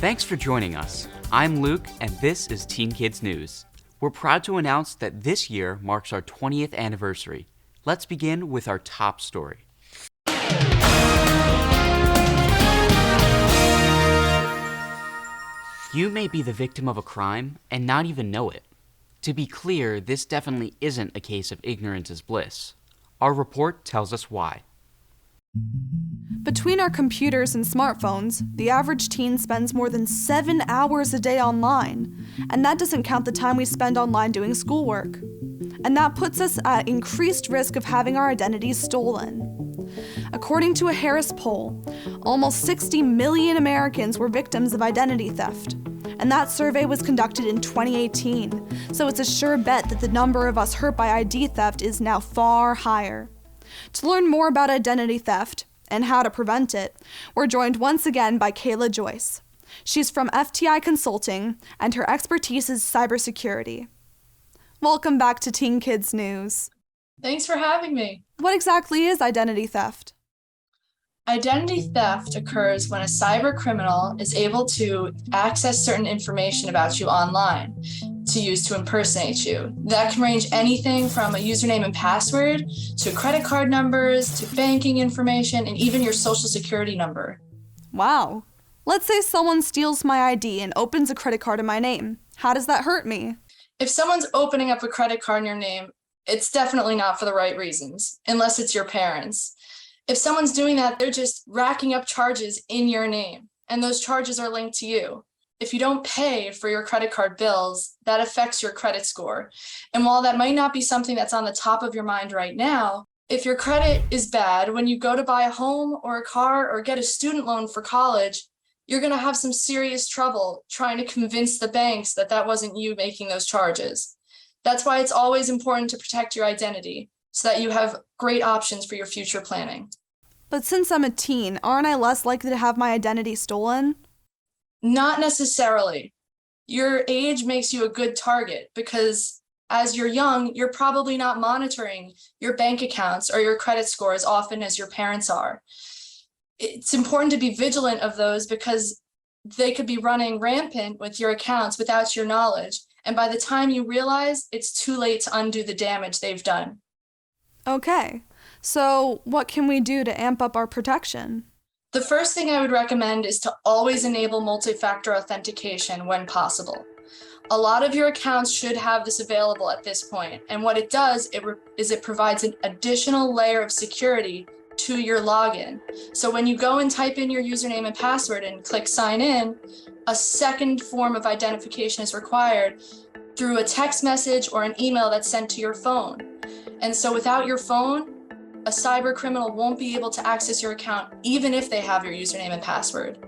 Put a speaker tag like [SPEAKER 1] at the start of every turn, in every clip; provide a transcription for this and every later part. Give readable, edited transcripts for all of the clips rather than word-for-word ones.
[SPEAKER 1] Thanks for joining us. I'm Luke, and this is Teen Kids News. We're proud to announce that this year marks our 20th anniversary. Let's begin with our top story. You may be the victim of a crime and not even know it. To be clear, this definitely isn't a case of ignorance is bliss. Our report tells us why.
[SPEAKER 2] Between our computers and smartphones, the average teen spends more than 7 hours a day online, and that doesn't count the time we spend online doing schoolwork. And that puts us at increased risk of having our identities stolen. According to a Harris poll, almost 60 million Americans were victims of identity theft, and that survey was conducted in 2018, so it's a sure bet that the number of us hurt by ID theft is now far higher. To learn more about identity theft, and how to prevent it, we're joined once again by Kayla Joyce. She's from FTI Consulting, and her expertise is cybersecurity. Welcome back to Teen Kids News.
[SPEAKER 3] Thanks for having me.
[SPEAKER 2] What exactly is identity theft?
[SPEAKER 3] Identity theft occurs when a cyber criminal is able to access certain information about you online to use to impersonate you. That can range anything from a username and password to credit card numbers to banking information and even your social security number.
[SPEAKER 2] Wow. Let's say someone steals my ID and opens a credit card in my name. How does that hurt me?
[SPEAKER 3] If someone's opening up a credit card in your name, it's definitely not for the right reasons, unless it's your parents. If someone's doing that, they're just racking up charges in your name, and those charges are linked to you. If you don't pay for your credit card bills, that affects your credit score. And while that might not be something that's on the top of your mind right now, if your credit is bad, when you go to buy a home or a car or get a student loan for college, you're going to have some serious trouble trying to convince the banks that that wasn't you making those charges. That's why it's always important to protect your identity so that you have great options for your future planning.
[SPEAKER 2] But since I'm a teen, aren't I less likely to have my identity stolen?
[SPEAKER 3] Not necessarily. Your age makes you a good target because as you're young, you're probably not monitoring your bank accounts or your credit score as often as your parents are. It's important to be vigilant of those because they could be running rampant with your accounts without your knowledge. And by the time you realize, it's too late to undo the damage they've done.
[SPEAKER 2] Okay, so what can we do to amp up our protection?
[SPEAKER 3] The first thing I would recommend is to always enable multi-factor authentication when possible. A lot of your accounts should have this available at this point, and what it does is it provides an additional layer of security to your login. So when you go and type in your username and password and click sign in, a second form of identification is required through a text message or an email that's sent to your phone. And so without your phone, a cyber criminal won't be able to access your account even if they have your username and password.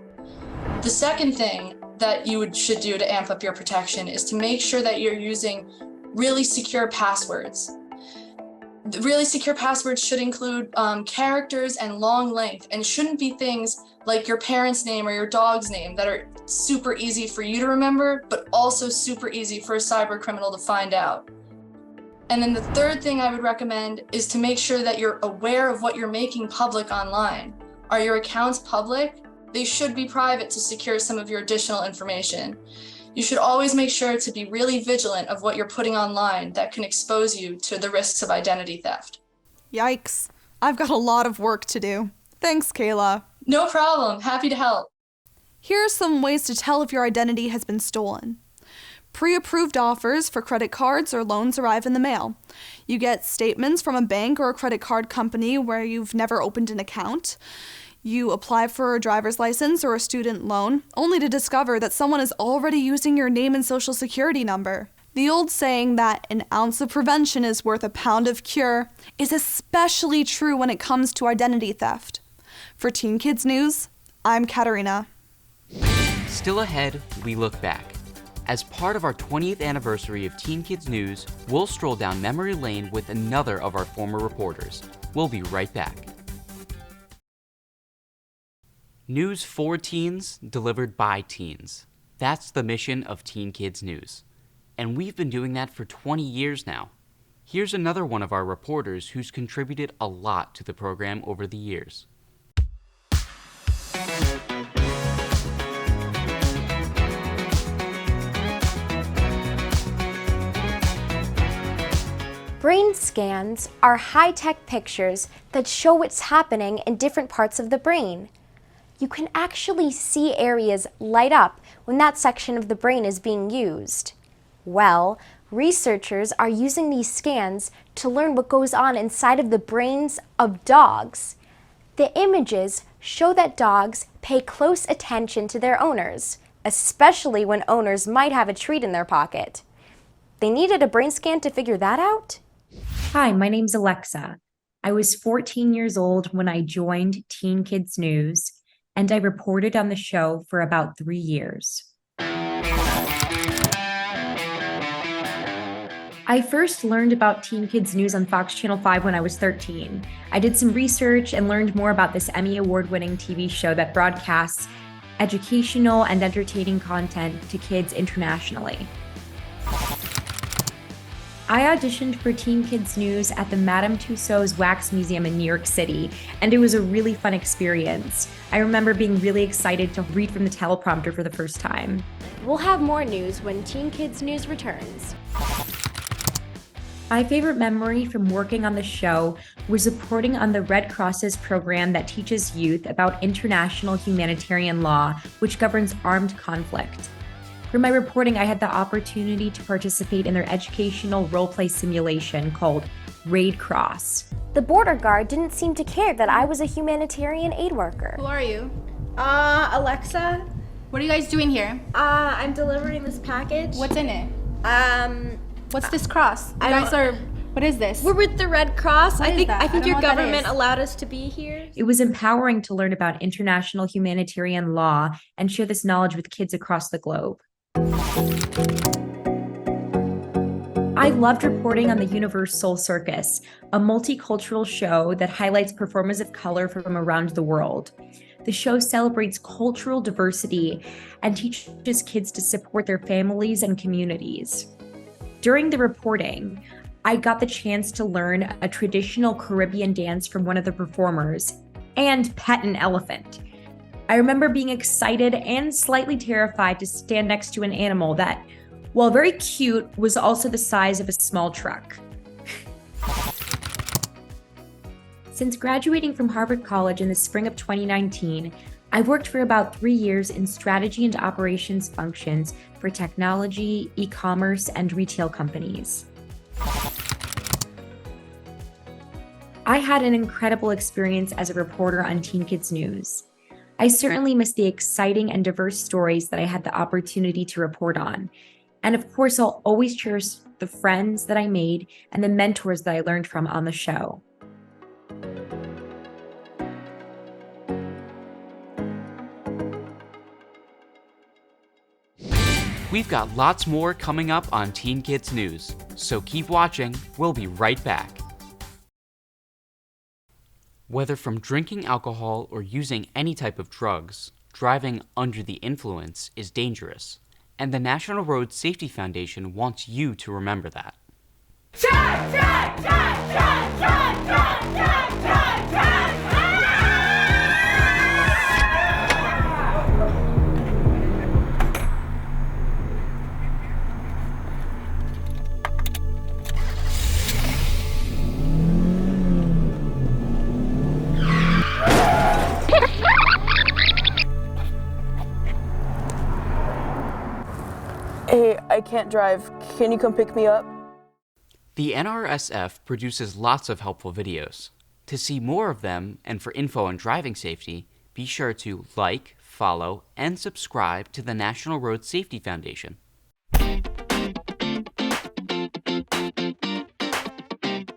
[SPEAKER 3] The second thing that you should do to amp up your protection is to make sure that you're using really secure passwords. The really secure passwords should include characters and long length and shouldn't be things like your parents' name or your dog's name that are super easy for you to remember, but also super easy for a cyber criminal to find out. And then the third thing I would recommend is to make sure that you're aware of what you're making public online. Are your accounts public? They should be private to secure some of your additional information. You should always make sure to be really vigilant of what you're putting online that can expose you to the risks of identity theft.
[SPEAKER 2] Yikes. I've got a lot of work to do. Thanks, Kayla.
[SPEAKER 3] No problem. Happy to help.
[SPEAKER 2] Here are some ways to tell if your identity has been stolen. Pre-approved offers for credit cards or loans arrive in the mail. You get statements from a bank or a credit card company where you've never opened an account. You apply for a driver's license or a student loan, only to discover that someone is already using your name and social security number. The old saying that an ounce of prevention is worth a pound of cure is especially true when it comes to identity theft. For Teen Kids News, I'm Katarina.
[SPEAKER 1] Still ahead, we look back. As part of our 20th anniversary of Teen Kids News, we'll stroll down memory lane with another of our former reporters. We'll be right back. News for teens, delivered by teens. That's the mission of Teen Kids News. And we've been doing that for 20 years now. Here's another one of our reporters who's contributed a lot to the program over the years.
[SPEAKER 4] Brain scans are high-tech pictures that show what's happening in different parts of the brain. You can actually see areas light up when that section of the brain is being used. Well, researchers are using these scans to learn what goes on inside of the brains of dogs. The images show that dogs pay close attention to their owners, especially when owners might have a treat in their pocket. They needed a brain scan to figure that out?
[SPEAKER 5] Hi, my name's Alexa. I was 14 years old when I joined Teen Kids News, and I reported on the show for about 3 years. I first learned about Teen Kids News on Fox Channel 5 when I was 13. I did some research and learned more about this Emmy Award-winning TV show that broadcasts educational and entertaining content to kids internationally. I auditioned for Teen Kids News at the Madame Tussauds Wax Museum in New York City, and it was a really fun experience. I remember being really excited to read from the teleprompter for the first time.
[SPEAKER 4] We'll have more news when Teen Kids News returns.
[SPEAKER 5] My favorite memory from working on the show was reporting on the Red Cross's program that teaches youth about international humanitarian law, which governs armed conflict. For my reporting, I had the opportunity to participate in their educational role-play simulation called Red Cross.
[SPEAKER 4] The border guard didn't seem to care that I was a humanitarian aid worker.
[SPEAKER 6] Who are you?
[SPEAKER 7] Alexa.
[SPEAKER 6] What are you guys doing here?
[SPEAKER 7] I'm delivering this package.
[SPEAKER 6] What's in it? What's this cross? You
[SPEAKER 7] I
[SPEAKER 6] guys
[SPEAKER 7] don't-
[SPEAKER 6] are. What is this?
[SPEAKER 7] We're with the Red Cross.
[SPEAKER 6] What
[SPEAKER 7] I
[SPEAKER 6] is
[SPEAKER 7] think
[SPEAKER 6] that? I don't know
[SPEAKER 7] your
[SPEAKER 6] what that
[SPEAKER 7] government
[SPEAKER 6] is.
[SPEAKER 7] allowed us to be here.
[SPEAKER 5] It was empowering to learn about international humanitarian law and share this knowledge with kids across the globe. I loved reporting on the Universal Circus, a multicultural show that highlights performers of color from around the world. The show celebrates cultural diversity and teaches kids to support their families and communities. During the reporting, I got the chance to learn a traditional Caribbean dance from one of the performers and pet an elephant. I remember being excited and slightly terrified to stand next to an animal that, while very cute, was also the size of a small truck. Since graduating from Harvard College in the spring of 2019, I've worked for about 3 years in strategy and operations functions for technology, e-commerce, and retail companies. I had an incredible experience as a reporter on Teen Kids News. I certainly miss the exciting and diverse stories that I had the opportunity to report on. And of course, I'll always cherish the friends that I made and the mentors that I learned from on the show.
[SPEAKER 1] We've got lots more coming up on Teen Kids News, so keep watching. We'll be right back. Whether from drinking alcohol or using any type of drugs, driving under the influence is dangerous, and the National Road Safety Foundation wants you to remember that.
[SPEAKER 8] Hey, I can't drive. Can you come pick me up?
[SPEAKER 1] The NRSF produces lots of helpful videos. To see more of them and for info on driving safety, be sure to like, follow, and subscribe to the National Road Safety Foundation.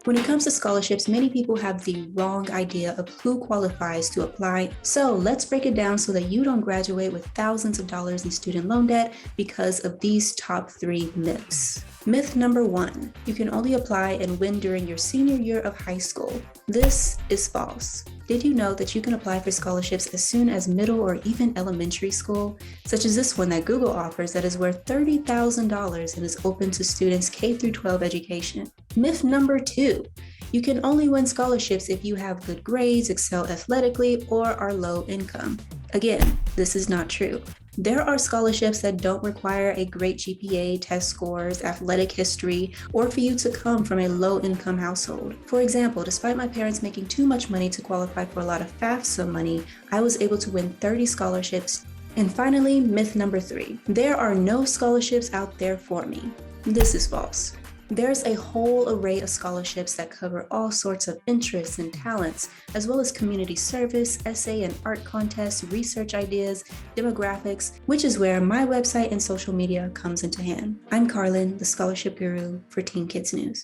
[SPEAKER 9] When it comes to scholarships, many people have the wrong idea of who qualifies to apply. So let's break it down so that you don't graduate with thousands of dollars in student loan debt because of these top 3 myths. Myth number 1, you can only apply and win during your senior year of high school. This is false. Did you know that you can apply for scholarships as soon as middle or even elementary school, such as this one that Google offers that is worth $30,000 and is open to students K-12 education? Myth number 2, you can only win scholarships if you have good grades, excel athletically, or are low income. Again, this is not true. There are scholarships that don't require a great GPA, test scores, athletic history, or for you to come from a low-income household. For example, despite my parents making too much money to qualify for a lot of FAFSA money, I was able to win 30 scholarships. And finally, myth number 3. There are no scholarships out there for me. This is false. There's a whole array of scholarships that cover all sorts of interests and talents, as well as community service, essay and art contests, research ideas, demographics, which is where my website and social media comes into hand. I'm Carlynn, the scholarship guru for Teen Kids News.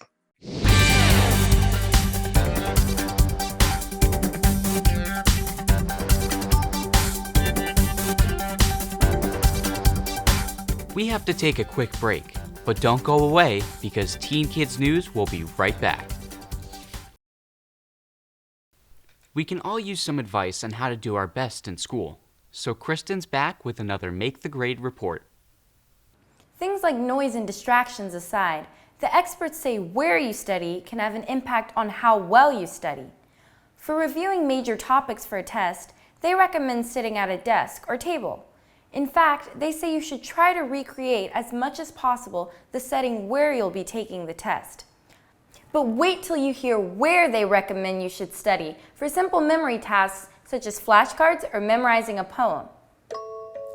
[SPEAKER 1] We have to take a quick break. But don't go away, because Teen Kids News will be right back. We can all use some advice on how to do our best in school. So Christin's back with another Make the Grade report.
[SPEAKER 10] Things like noise and distractions aside, the experts say where you study can have an impact on how well you study. For reviewing major topics for a test, they recommend sitting at a desk or table. In fact, they say you should try to recreate as much as possible the setting where you'll be taking the test. But wait till you hear where they recommend you should study for simple memory tasks such as flashcards or memorizing a poem.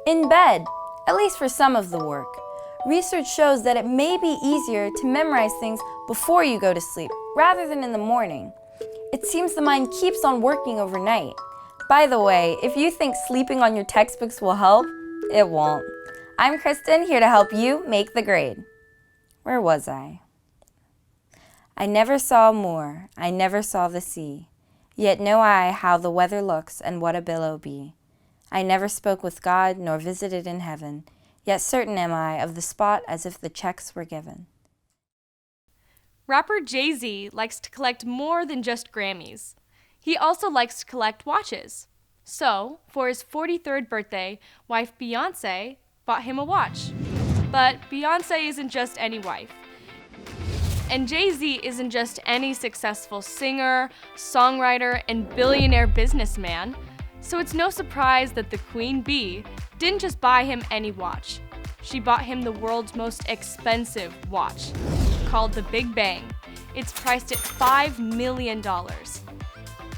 [SPEAKER 10] In bed, at least for some of the work. Research shows that it may be easier to memorize things before you go to sleep rather than in the morning. It seems the mind keeps on working overnight. By the way, if you think sleeping on your textbooks will help, it won't. I'm Christin, here to help you make the grade. Where was I? I never saw more, I never saw the sea. Yet know I how the weather looks and what a billow be. I never spoke with God nor visited in heaven. Yet certain am I of the spot as if the checks were given.
[SPEAKER 11] Rapper Jay-Z likes to collect more than just Grammys. He also likes to collect watches. So, for his 43rd birthday, wife Beyoncé bought him a watch. But Beyoncé isn't just any wife. And Jay-Z isn't just any successful singer, songwriter, and billionaire businessman. So it's no surprise that the Queen Bee didn't just buy him any watch. She bought him the world's most expensive watch, called the Big Bang. It's priced at $5 million.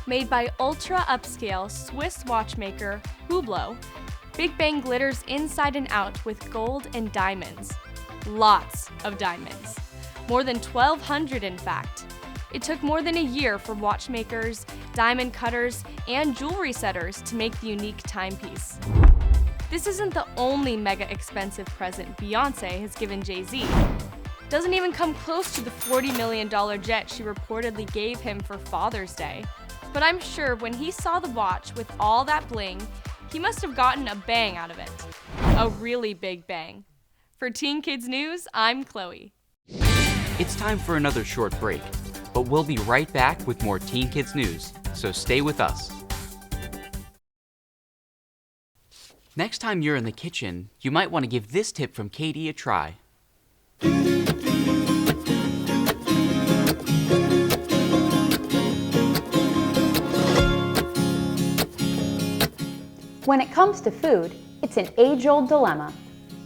[SPEAKER 11] Made by ultra-upscale Swiss watchmaker Hublot, Big Bang glitters inside and out with gold and diamonds. Lots of diamonds. More than 1,200 in fact. It took more than a year for watchmakers, diamond cutters, and jewelry setters to make the unique timepiece. This isn't the only mega expensive present Beyoncé has given Jay-Z. Doesn't even come close to the $40 million jet she reportedly gave him for Father's Day. But I'm sure when he saw the watch with all that bling, he must have gotten a bang out of it. A really big bang. For Teen Kids News, I'm Chloe.
[SPEAKER 1] It's time for another short break, but we'll be right back with more Teen Kids News, so stay with us. Next time you're in the kitchen, you might want to give this tip from Katie a try.
[SPEAKER 12] When it comes to food, it's an age-old dilemma.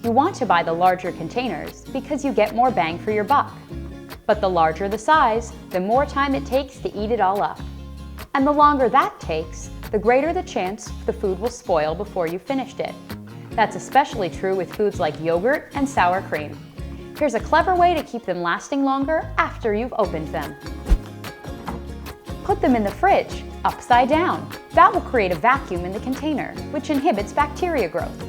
[SPEAKER 12] You want to buy the larger containers because you get more bang for your buck. But the larger the size, the more time it takes to eat it all up. And the longer that takes, the greater the chance the food will spoil before you finished it. That's especially true with foods like yogurt and sour cream. Here's a clever way to keep them lasting longer after you've opened them. Put them in the fridge, upside down. That will create a vacuum in the container, which inhibits bacteria growth.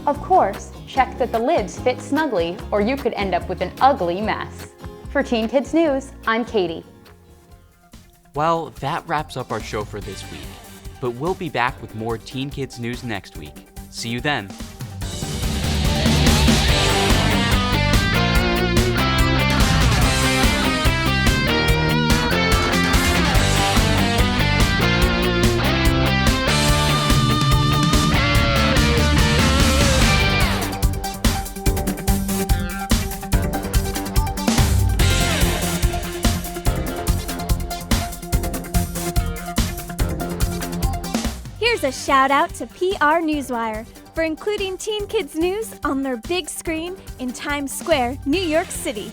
[SPEAKER 12] Of course, check that the lids fit snugly, or you could end up with an ugly mess. For Teen Kids News, I'm Katie.
[SPEAKER 1] Well, that wraps up our show for this week. But we'll be back with more Teen Kids News next week. See you then.
[SPEAKER 13] Here's a shout out to PR Newswire for including Teen Kids News on their big screen in Times Square, New York City.